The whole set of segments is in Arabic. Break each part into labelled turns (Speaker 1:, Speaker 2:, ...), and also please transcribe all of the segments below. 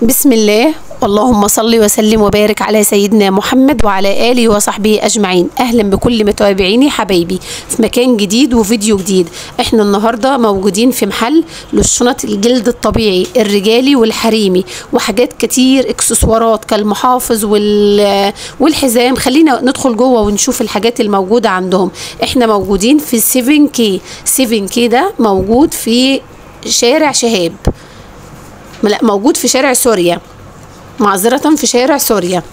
Speaker 1: بسم الله، اللهم صل وسلم وبارك على سيدنا محمد وعلى آله وصحبه أجمعين. أهلا بكل متابعيني حبايبي في مكان جديد وفيديو جديد. احنا النهاردة موجودين في محل للشنط الجلد الطبيعي الرجالي والحريمي وحاجات كتير، اكسسوارات كالمحافظ والحزام. خلينا ندخل جوه ونشوف الحاجات الموجودة عندهم. احنا موجودين في 7K. 7K ده موجود في شارع شهاب، لا موجود في شارع سوريا، معذرة في شارع سوريا،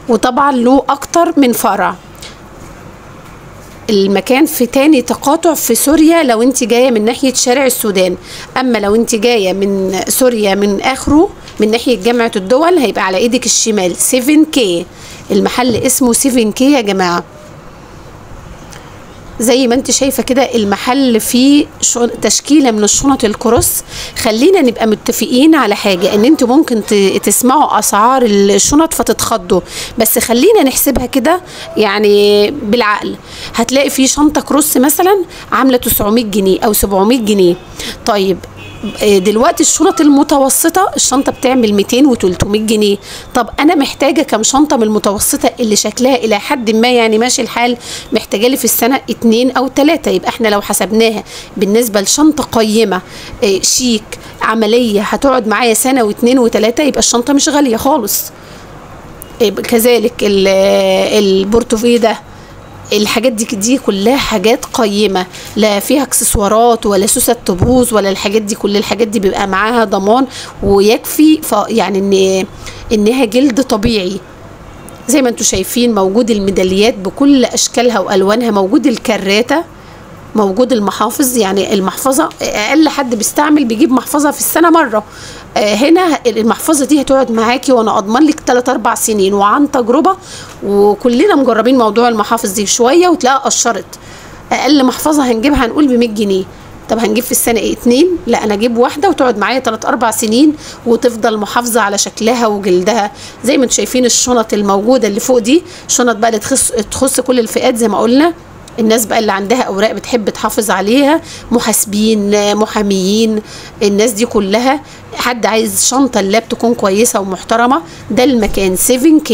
Speaker 1: وطبعا له اكتر من فرع. المكان في تاني تقاطع في سوريا لو انت جاية من ناحية شارع السودان، اما لو انت جاية من سوريا من اخره من ناحية جامعة الدول هيبقى على ايدك الشمال. 7K المحل اسمه 7K يا جماعة. زي ما انت شايفة كده المحل فيه تشكيلة من الشنط الكروس. خلينا نبقى متفقين على حاجة، ان انتوا ممكن تسمعوا اسعار الشنط فتتخضوا، بس خلينا نحسبها كده يعني بالعقل. هتلاقي في شنطة كروس مثلا عاملة 900 جنيه او 700 جنيه. طيب دلوقتي الشنط المتوسطة الشنطة بتعمل 200 و 300 جنيه. طب أنا محتاجة كم شنطة من المتوسطة اللي شكلها إلى حد ما يعني ماشي الحال، محتاجة لي في السنة 2 أو 3. يبقى احنا لو حسبناها بالنسبة لشنطة قيمة شيك عملية هتقعد معايا سنة و2 و3، يبقى الشنطة مش غالية خالص. كذلك البورتوفيه ده، الحاجات دي كلها حاجات قيمة، لا فيها اكسسوارات ولا سوسة تبوظ ولا الحاجات دي. كل الحاجات دي بيبقى معاها ضمان ويكفي يعني انها جلد طبيعي. زي ما انتوا شايفين موجود الميداليات بكل اشكالها والوانها، موجود الكراتة، موجود المحافظ. يعني المحفظة اقل حد بيستعمل بيجيب محفظة في السنة مرة. هنا المحفظة دي هتقعد معاكي وانا اضمن لك 3-4 سنين، وعن تجربة وكلنا مجربين موضوع المحافظ دي شوية وتلاقيها قشرت. اقل محفظة هنجيبها هنقول ب100 جنيه. طب هنجيب في السنة ايه؟ 2؟ لا انا اجيب واحدة وتقعد معايا 3-4 سنين وتفضل محافظة على شكلها وجلدها. زي ما انتم شايفين الشنط الموجودة اللي فوق دي شنط بقى اللي تخص كل الفئات. زي ما قلنا الناس بقى اللي عندها اوراق بتحب تحافظ عليها، محاسبين، محاميين، الناس دي كلها. حد عايز شنطة اللاب تكون كويسة ومحترمة، ده المكان 7K.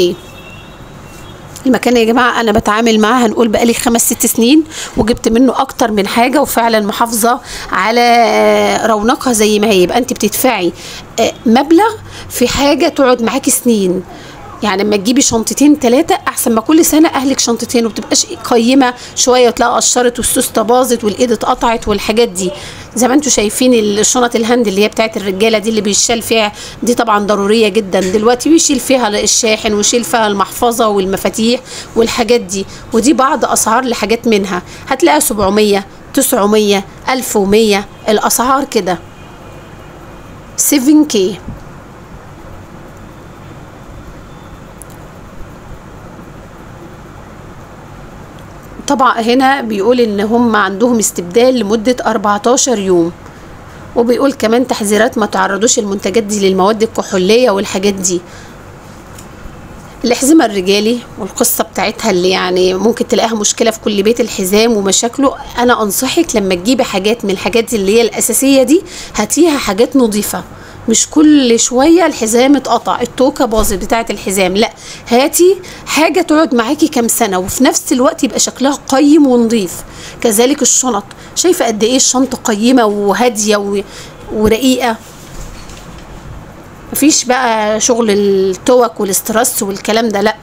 Speaker 1: المكان يا جماعة أنا بتعامل معاه هنقول بقالي 5-6 سنين، وجبت منه أكتر من حاجة، وفعلا محافظة على رونقها زي ما هي. يبقى أنت بتدفعي مبلغ في حاجة تقعد معاكي سنين. يعني لما تجيبي شنطتين 3 احسن ما كل سنه اهلك شنطتين وبتبقاش قيمه شويه وتلاقي قشرت والسوسته باظت والايد اتقطعت والحاجات دي. زي ما انتم شايفين الشنط الهاند اللي هي بتاعت الرجاله دي اللي بيشال فيها، دي طبعا ضروريه جدا دلوقتي، بيشيل فيها الشاحن ويشيل فيها المحفظه والمفاتيح والحاجات دي. ودي بعض اسعار لحاجات منها هتلاقيها 700 900 1100 الاسعار كده. 7K. طبعا هنا بيقول ان هم عندهم استبدال لمدة 14 يوم، وبيقول كمان تحذيرات ما تعرضوش المنتجات دي للمواد الكحولية والحاجات دي. الحزمة الرجالي والقصة بتاعتها اللي يعني ممكن تلاقيها مشكلة في كل بيت، الحزام ومشاكله. انا انصحك لما تجيبي حاجات من الحاجات اللي هي الاساسية دي هاتيها حاجات نظيفة، مش كل شويه الحزام اتقطع، التوكه باظت بتاعه الحزام. لا، هاتي حاجه تقعد معاكي كام سنه وفي نفس الوقت يبقى شكلها قيم ونظيف. كذلك الشنط، شايفه قد ايه الشنطه قيمه وهاديه ورقيقه، مفيش بقى شغل التوك والاسترس والكلام ده، لا.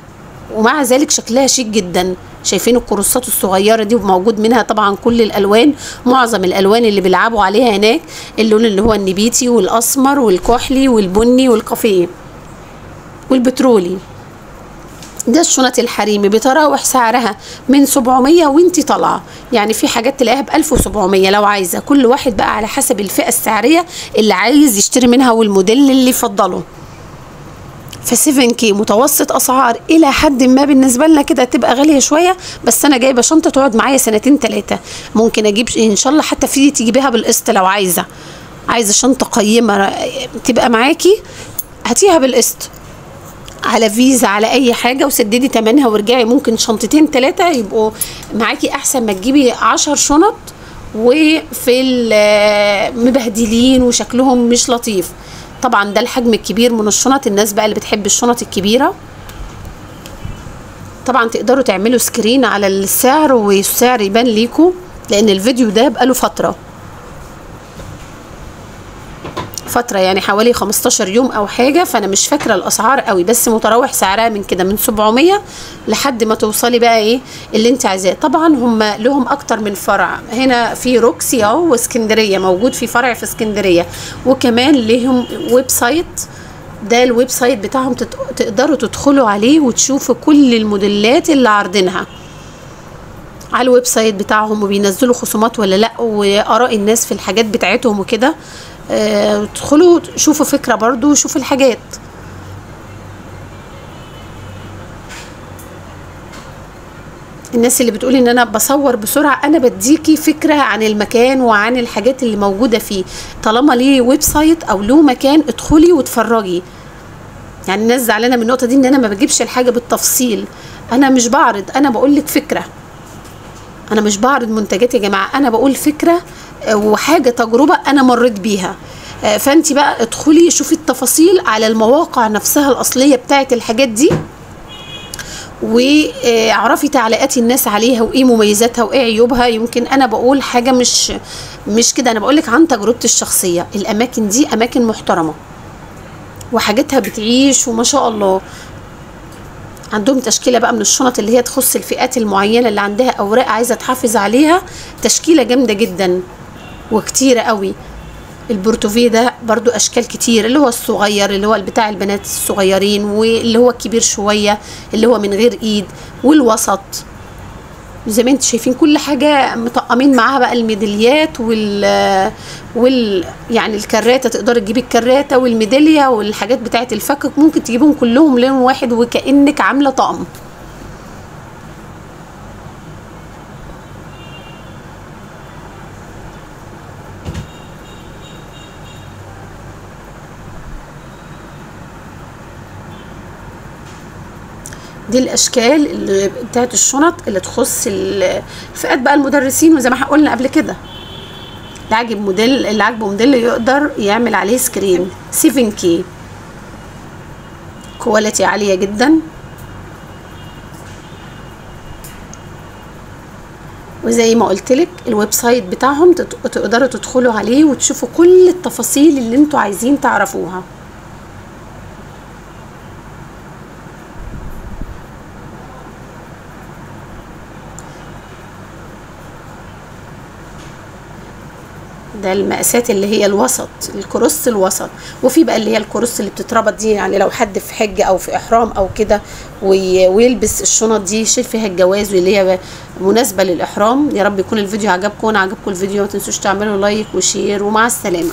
Speaker 1: ومع ذلك شكلها شيك جدا. شايفين الكروسات الصغيره دي وموجود منها طبعا كل الالوان، معظم الالوان اللي بيلعبوا عليها هناك اللون اللي هو النبيتي والاسمر والكحلي والبني والكافيه والبترولي. ده الشنط الحريمي بتراوح سعرها من 700 وانتي طالعه، يعني في حاجات تلاقيها ب 1700 لو عايزه. كل واحد بقى على حسب الفئه السعريه اللي عايز يشتري منها والموديل اللي يفضله. في 7K متوسط اسعار الى حد ما بالنسبه لنا كده تبقى غاليه شويه، بس انا جايبه شنطه تقعد معايا 2-3. ممكن اجيب ان شاء الله حتى في تجيبيها بالقسط لو عايزه شنطه قيمه تبقى معاكي، هاتيها بالقسط على فيزا على اي حاجه وسددي تمنها وارجعي. ممكن 2-3 يبقوا معاكي احسن ما تجيبي 10 شنط وفي مبهدلين وشكلهم مش لطيف. طبعا ده الحجم الكبير من الشنط، الناس بقى اللي بتحب الشنط الكبيره. طبعا تقدروا تعملوا سكرين على السعر والسعر يبان ليكم، لان الفيديو ده بقاله فتره يعني حوالي 15 يوم او حاجه، فانا مش فاكره الاسعار قوي، بس متراوح سعرها من كده من 700 لحد ما توصلي بقى ايه اللي انت عايزاه. طبعا هم لهم اكتر من فرع، هنا في روكسي اهو واسكندريه، موجود في فرع في اسكندريه، وكمان لهم ويب سايت، ده الويب سايت بتاعهم تقدروا تدخلوا عليه وتشوفوا كل الموديلات اللي عارضينها على الويب سايت بتاعهم، وبينزلوا خصومات ولا لا، واراء الناس في الحاجات بتاعتهم وكده. ادخلوا شوفوا فكرة برضو، شوفوا الحاجات. الناس اللي بتقولي ان انا بصور بسرعة، انا بديكي فكرة عن المكان وعن الحاجات اللي موجودة فيه، طالما ليه ويب سايت او له مكان ادخلي واتفرجي. يعني الناس زعلانة من النقطة دي ان انا ما بجيبش الحاجة بالتفصيل، انا مش بعرض، انا بقول لك فكرة، انا مش بعرض منتجات يا جماعة، انا بقول فكرة وحاجة تجربة انا مريت بيها. فانت بقى ادخلي شوفي التفاصيل على المواقع نفسها الاصلية بتاعت الحاجات دي، واعرفي تعليقات الناس عليها وايه مميزاتها وايه عيوبها. يمكن انا بقول حاجة مش كده، انا بقولك عن تجربتي الشخصية. الاماكن دي اماكن محترمة وحاجتها بتعيش وما شاء الله. عندهم تشكيله بقى من الشنط اللي هي تخص الفئات المعينه اللي عندها اوراق عايزه تحافظ عليها، تشكيله جامده جدا وكتيره قوي. البورتوفيه ده برضو اشكال كتير، اللي هو الصغير اللي هو بتاع البنات الصغيرين، واللي هو الكبير شويه اللي هو من غير ايد، والوسط زي ما انتم شايفين كل حاجه مطقمين معاها بقى الميداليات يعني الكراته، تقدري تجيبي الكراته والميداليه والحاجات بتاعه الفك، ممكن تجيبهم كلهم لون واحد وكأنك عامله طقم. دي الاشكال اللي بتاعت الشنط اللي تخص الفئات بقى المدرسين، وزي ما قلنا قبل كده اللي عاجبه موديل يقدر يعمل عليه سكرين. 7K كواليتي عاليه جدا، وزي ما قلتلك الويب سايت بتاعهم تقدروا تدخلوا عليه وتشوفوا كل التفاصيل اللي انتوا عايزين تعرفوها. ده المقاسات اللي هي الوسط، الكروس الوسط، وفي بقى اللي هي الكروس اللي بتتربط دي، يعني لو حد في حج او في احرام او كده ويلبس الشنط دي يشيل فيها الجواز، واللي هي مناسبه للاحرام. يا رب يكون الفيديو عجبكم. عجبكم الفيديو ما تنسوش تعملوا لايك وشير، ومع السلامه.